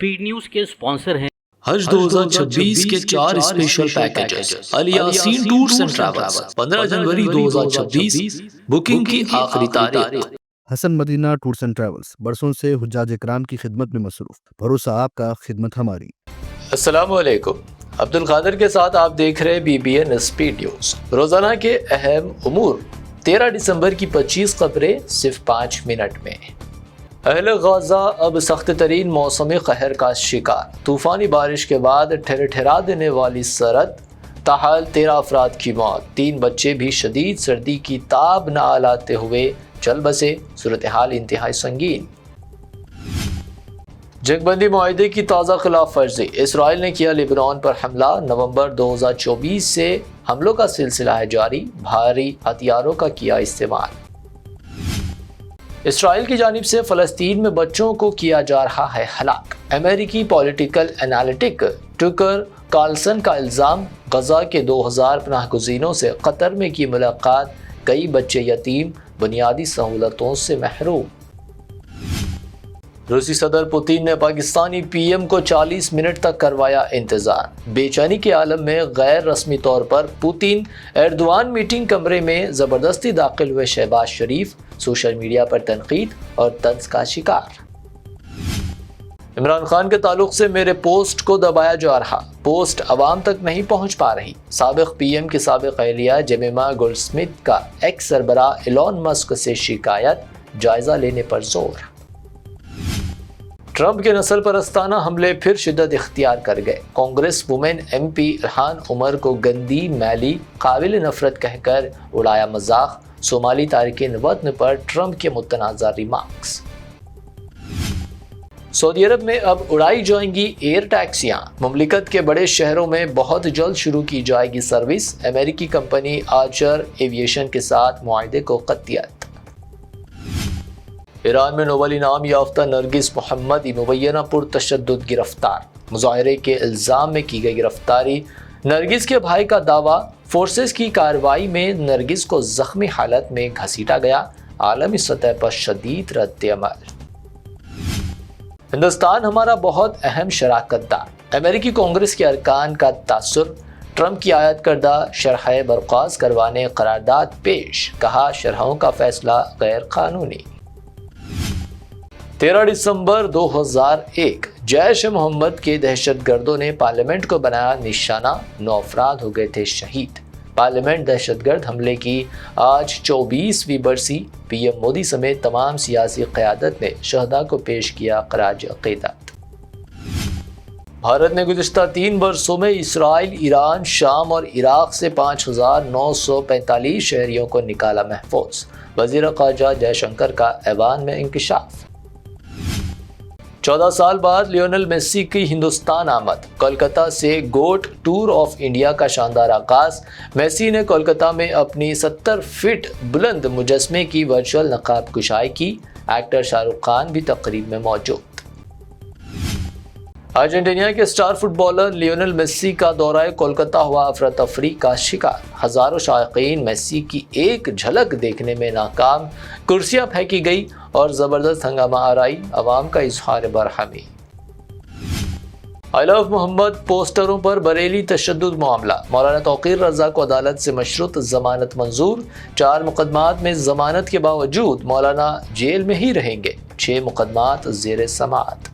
Speed news के sponsor हैं हज 2026 के 4 special packages Al Yaseen tours and travels 15 जनवरी 2026 बुकिंग की आखिरी तारीख। Hasan Madina tours and travels बरसों से हुज्जाज इकराम की खिदमत में मसरूफ, भरोसा आपका, खिदमत हमारी। अस्सलाम वालेकुम, अब्दुल कादिर के साथ आप देख रहे हैं BBN स्पीड न्यूज। रोजाना के अहम उमूर। 13 दिसंबर की 25 खबरें सिर्फ 5 मिनट में। अहले गाजा अब सख्त तरीन मौसमी कहर का शिकार। तूफानी बारिश के बाद ठहरा देने वाली सरद, ताहाल 13 अफराद की मौत। 3 बच्चे भी शदीद सर्दी की ताब न आलाते हुए चल बसे। सूरत हाल इंतहाई संगीन। जंगबंदी मुआहदे की ताज़ा खिलाफ वर्जी। इसराइल ने किया लेबनान पर हमला। नवंबर 2024 से हमलों का सिलसिला है जारी। भारी हथियारों का किया इस्तेमाल। इसराइल की जानिब से फ़लस्तीन में बच्चों को किया जा रहा है हलाक। अमेरिकी पॉलिटिकल एनालिटिक टुकर कार्लसन का इल्ज़ाम। गजा के 2000 पनाहगज़ीनों से कतर में की मुलाकात। कई बच्चे यतीम, बुनियादी सहूलतों से महरूम। रूसी सदर पुतिन ने पाकिस्तानी PM को 40 मिनट तक करवाया इंतजार। बेचैनी के आलम में गैर रस्मी तौर पर पुतिन एर्दोआन मीटिंग कमरे में ज़बरदस्ती दाखिल हुए शहबाज शरीफ। सोशल मीडिया पर तनकीद और तंज का शिकार। इमरान खान के ताल्लुक से मेरे पोस्ट को दबाया जा रहा। पोस्ट अवाम तक नहीं पहुंच पा रही। साबिक PM की साबिक अहलिया जेमिमा गोल्डस्मिथ का एक्स सरबराह एलॉन मस्क से शिकायत। जायजा लेने पर जोर। ट्रंप के नस्ल परस्ताना हमले फिर शिद्दत इख्तियार कर गए। Congress women MP Ilhan Omar को गंदी, मैली, काबिल नफरत कहकर उड़ाया मजाक। सोमाली तारिकीन वतन पर ट्रंप के मुतनाज़ा रिमार्क्स। सऊदी अरब में अब उड़ाई जाएंगी एयर टैक्सियां। मुमलिकत के बड़े शहरों में बहुत जल्द शुरू की जाएगी सर्विस। अमेरिकी कंपनी आर्चर एविएशन के साथ मुआहदे को कत्तियत। ईरान में नोबल इनाम याफ्ता नरगिस मोहम्मदी मुबैना पुरतशद्दुद गिरफ्तार। मुजाहरे के इल्ज़ाम में की गई गिरफ्तारी। नरगिस के भाई का दावा, फोर्सेस की कार्रवाई में नरगिस को जख्मी हालत में घसीटा गया। आलमी सतह पर शदीद रद्द-ए-अमल। हिंदुस्तान हमारा बहुत अहम शराकतदार। अमेरिकी कांग्रेस के अरकान का तासुर। ट्रंप की आयत करदा शरह बर्खास्त करवाने करारदाद पेश। कहा शरहों का फैसला गैर कानूनी। 13 दिसंबर 2001 जैश मोहम्मद के दहशतगर्दों ने पार्लियामेंट को बनाया निशाना। 9 अफराद हो गए थे शहीद। पार्लियामेंट दहशतगर्द हमले की आज 24वीं बरसी। PM मोदी समेत तमाम सियासी क़यादत ने शहदा को पेश किया खराज अक़ीदत। भारत ने गुज़िश्ता 3 बरसों में इसराइल, ईरान, शाम और इराक़ से 5945 शहरियों को निकाला महफूज। वज़ीर ख़ारजा जयशंकर का ऐवान में इंकिशाफ। 14 साल बाद लियोनेल मेसी की हिंदुस्तान आमद। कोलकाता से गोट टूर ऑफ इंडिया का शानदार आगाज। मेसी ने कोलकाता में अपनी 70 फीट बुलंद मुजस्मे की वर्चुअल नकाब कुशाई की। एक्टर शाहरुख खान भी तकरीब में मौजूद। अर्जेंटीना के स्टार फुटबॉलर लियोनेल मेसी का दौरा कोलकाता हुआ अफरा तफरी का शिकार। हजारों शायकीन मेसी की एक झलक देखने में नाकाम। कुर्सियां फेंकी गई और जबरदस्त हंगामा आराई। अवाम का इजहार बरहमी। आई लव मोहम्मद पोस्टरों पर बरेली तशद्दुद मामला। मौलाना तौकीर रजा को अदालत से मशरूत जमानत मंजूर। 4 मुकदमात में जमानत के बावजूद मौलाना जेल में ही रहेंगे। 6 मुकदमात जेर समाअत।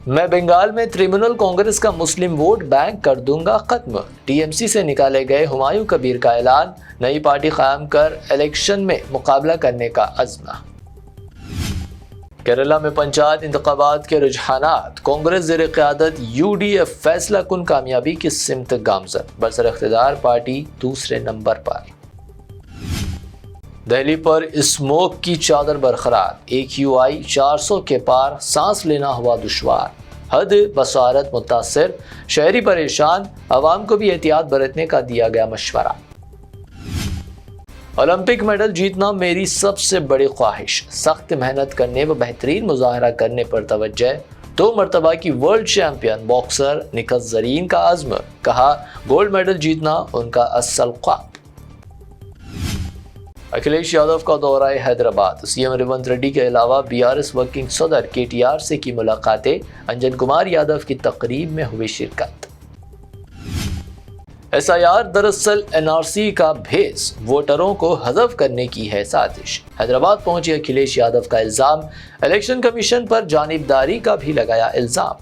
मैं बंगाल में तृणमूल कांग्रेस का मुस्लिम वोट बैंक कर दूंगा खत्म। TMC से निकाले गए हुमायूं कबीर का ऐलान। नई पार्टी कायम कर इलेक्शन में मुकाबला करने का अज़्म। केरला में पंचायत इंतखाबात के रुझानात। कांग्रेस ज़ेर क़यादत UDF फैसला कुन कामयाबी की सिमत गामज़न। बरसर इख्तियार पार्टी दूसरे नंबर पर। दिल्ली पर स्मोक की चादर बरकरार। AQI 400 के पार, सांस लेना हुआ दुश्वार। हद बसारत मुतासिर, शहरी परेशान। अवाम को भी एहतियात बरतने का दिया गया मशवरा। ओलंपिक मेडल जीतना मेरी सबसे बड़ी ख्वाहिश। सख्त मेहनत करने व बेहतरीन मुजाहरा करने पर तवज्जो। 2 मरतबा की world champion boxer Nikhat Zareen का अज़्म। कहा गोल्ड मेडल जीतना उनका असल ख्वाब। अखिलेश यादव का दौरा हैदराबाद। सीएम रेवंत रेड्डी के अलावा बीआरएस वर्किंग सदर केटीआर से की मुलाकातें। अंजन कुमार यादव की तकरीब में हुई शिरकत। एसआईआर दरअसल एनआरसी का भेस, वोटरों को हज़फ करने की है साजिश। हैदराबाद पहुंचे अखिलेश यादव का इल्जाम। इलेक्शन कमीशन पर जानिबदारी का भी लगाया इल्जाम।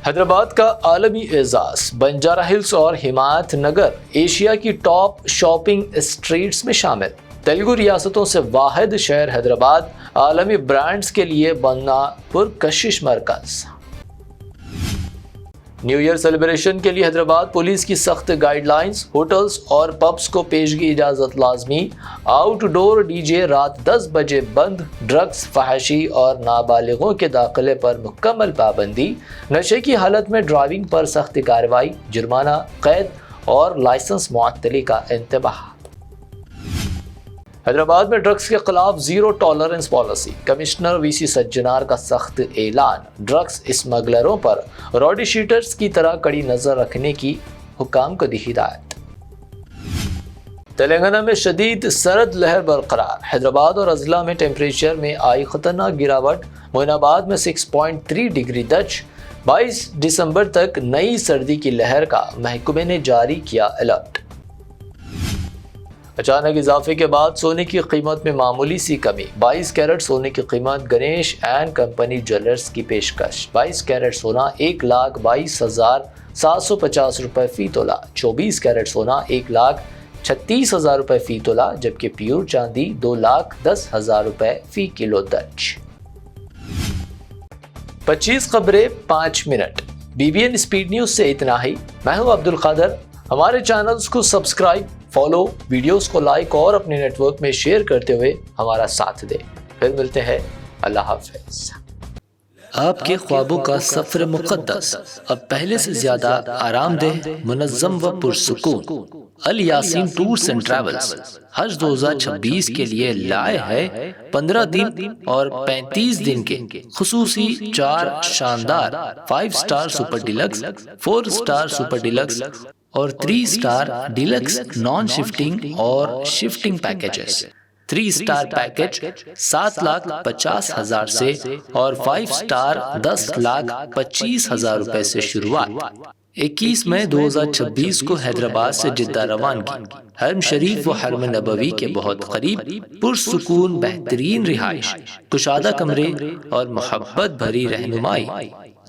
हैदराबाद का आलमी एजाज। बंजारा हिल्स और हिमायत नगर एशिया की टॉप शॉपिंग स्ट्रीट्स में शामिल। तेलुगु रियासतों से वाहिद शहर हैदराबाद आलमी ब्रांड्स के लिए बनना पुरकशिश मरकज। न्यू ईयर सेलिब्रेशन के लिए हैदराबाद पुलिस की सख्त गाइडलाइंस। होटल्स और पब्स को पेशगी इजाज़त लाजमी। आउटडोर डीजे रात 10 बजे बंद। ड्रग्स, फहशी और नाबालिगों के दाखिले पर मुकम्मल पाबंदी। नशे की हालत में ड्राइविंग पर सख्त कार्रवाई। जुर्माना, कैद और लाइसेंस मुअत्तली का इंतबाह। हैदराबाद में ड्रग्स के खिलाफ zero tolerance policy. Commissioner VC Sajjanar का सख्त ऐलान। ड्रग्स स्मगलरों पर रॉडी शीटर्स की तरह कड़ी नजर रखने की हुकाम को दी हिदायत। तेलंगाना में शदीद सर्द लहर बरकरार। हैदराबाद और अजला में टेम्परेचर में आई खतरनाक गिरावट। मोइनाबाद में 6.3 डिग्री दर्ज। 22 दिसंबर तक नई सर्दी की लहर का महकमे ने जारी किया अलर्ट। अचानक इजाफे के बाद सोने की कीमत में मामूली सी कमी। 22 कैरेट सोने की कीमत गणेश एंड कंपनी ज्वेलर्स की पेशकश। 22 कैरेट सोना 1,22,750 रुपये फी तोला। 24 कैरेट सोना 1,36,000 रुपये फी तोला, जबकि प्योर चांदी 2,10,000 रुपये फी किलो दर्ज। 25 खबरें 5 मिनट। BBN स्पीड न्यूज से इतना ही। मैं हूं अब्दुल कादर। हमारे चैनल्स को सब्सक्राइब, फॉलो, वीडियोस को लाइक और अपने नेटवर्क में शेयर करते हुए हमारा साथ दें। फिर मिलते हैं। अल्लाह हाफिज। आपके ख्वाबों का सफर मुक़द्दस अब पहले से ज्यादा आरामदेह, मुनज़्ज़म व पुरसुकून। अल यासीन टूर्स एंड ट्रैवल्स हज 2026 के लिए लाए है 15 दिन और 35 दिन के खुसूसी 4 शानदार 5 star super deluxe, 4 star super deluxe और 3 स्टार डिलक्स नॉन शिफ्टिंग और शिफ्टिंग पैकेजेस। 3 स्टार पैकेज 7,50,000 से और 5 स्टार 10,25,000 रुपए से शुरुआत। 21 मई 2026 को हैदराबाद से जिद्दा रवानगी। हरम शरीफ व हरम नबवी के बहुत करीब पुरसुकून बेहतरीन रिहाइश, कुशादा कमरे और मोहब्बत भरी रहनुमाई।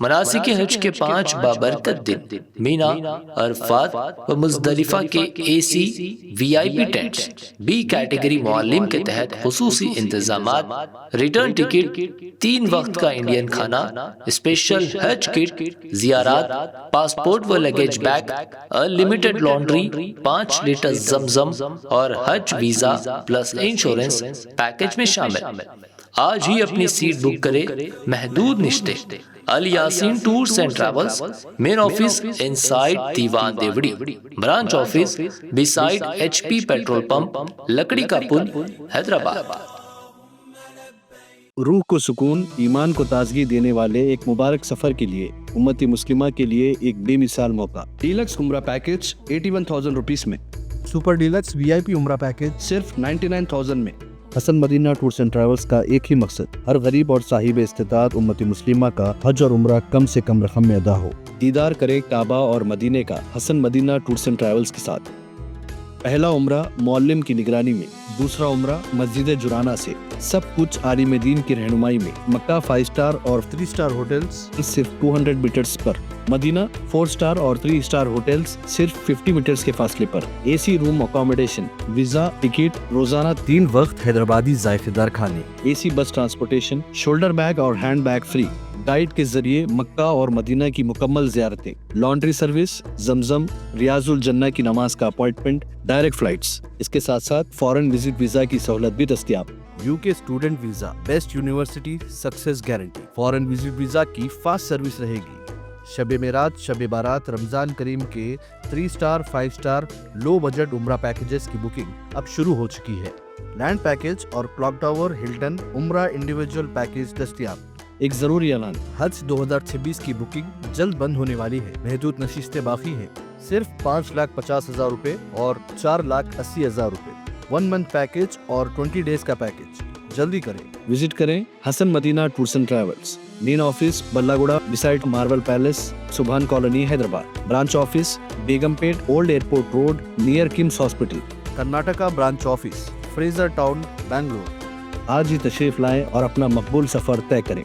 मनासिक हज के 5 बाबरकत दिन मीना, अरफात व मुज़दलिफा के AC VIP tents, B category मुअल्लिम के तहत खुसूसी इंतजामात, रिटर्न टिकट, 3 वक्त का इंडियन खाना, स्पेशल हज किट, जियारात, पासपोर्ट व luggage bag, unlimited laundry, 5 litre Zamzam और Hajj visa plus insurance package में शामिल। आज ही अपनी सीट बुक करें। महदूद निश्ते। Al Yaseen tours and travels, main office inside Diwan Deodi, branch office beside HP petrol pump, Lakdi ka पुल, हैदराबाद। रूह को सुकून, ईमान को ताजगी देने वाले एक मुबारक सफर के लिए उम्मती मुस्लिमा के लिए एक बेमिसाल मौका। डीलक्स उम्रा पैकेज 81,000 रुपीस में। सुपर डीलक्स VIP उम्रा पैकेज सिर्फ 99,000 में। Hasan Madina tours and travels का एक ही मकसद, हर गरीब और साहिब इस्तिताअत उम्मती मुस्लिमा का हज और उम्रा कम से कम रकम में अदा हो। दीदार करे काबा और मदीने का Hasan Madina tours and travels के साथ। पहला उम्रा मुअल्लिम की निगरानी में, दूसरा उम्रा मस्जिद जुराना से, सब कुछ आलिम दीन की रहनुमाई में। मक्का 5 स्टार और 3 स्टार होटल्स सिर्फ 200 मीटर्स पर। मदीना 4 स्टार और 3 स्टार होटल्स सिर्फ 50 मीटर्स के फासले पर। AC room accommodation, visa, ticket, रोजाना 3 वक्त हैदराबादी जायकेदार खाने, AC बस ट्रांसपोर्टेशन, शोल्डर बैग और हैंड बैग फ्री। गाइड के जरिए मक्का और मदीना की मुकम्मल ज़ियारतें, लॉन्ड्री सर्विस, जमजम, रियाजुल जन्ना की नमाज का अपॉइंटमेंट, डायरेक्ट फ्लाइट्स। इसके साथ साथ फॉरेन विजिट वीजा की सहूलत भी दस्तयाब। UK student visa, best university success guarantee. Foreign visit visa की फास्ट सर्विस रहेगी। शब मेराज, शब बारात, रमजान करीम के 3 स्टार 5 स्टार लो बजट उम्रा पैकेजेस की बुकिंग अब शुरू हो चुकी है। लैंड पैकेज और क्लॉक टावर, हिल्टन उम्रा इंडिविजुअल पैकेज दस्तयाब। एक जरूरी ऐलान, हज 2026 की बुकिंग जल्द बंद होने वाली है। महदूद नशिस्तें बाकी हैं। सिर्फ 5,50,000 रुपए और 4,80,000 रुपए। 1 मंथ पैकेज और 20 डेज का पैकेज। जल्दी करें। विजिट करें Hasan Madina tours and travels, main office Ballaguda beside marble palace, Subhan colony, Hyderabad. Branch office Begumpet, old airport road, near KIMS hospital. Karnataka branch office, Frazer town, Bangalore. आज ही तशरीफ लाएं और अपना मकबूल सफर तय करें।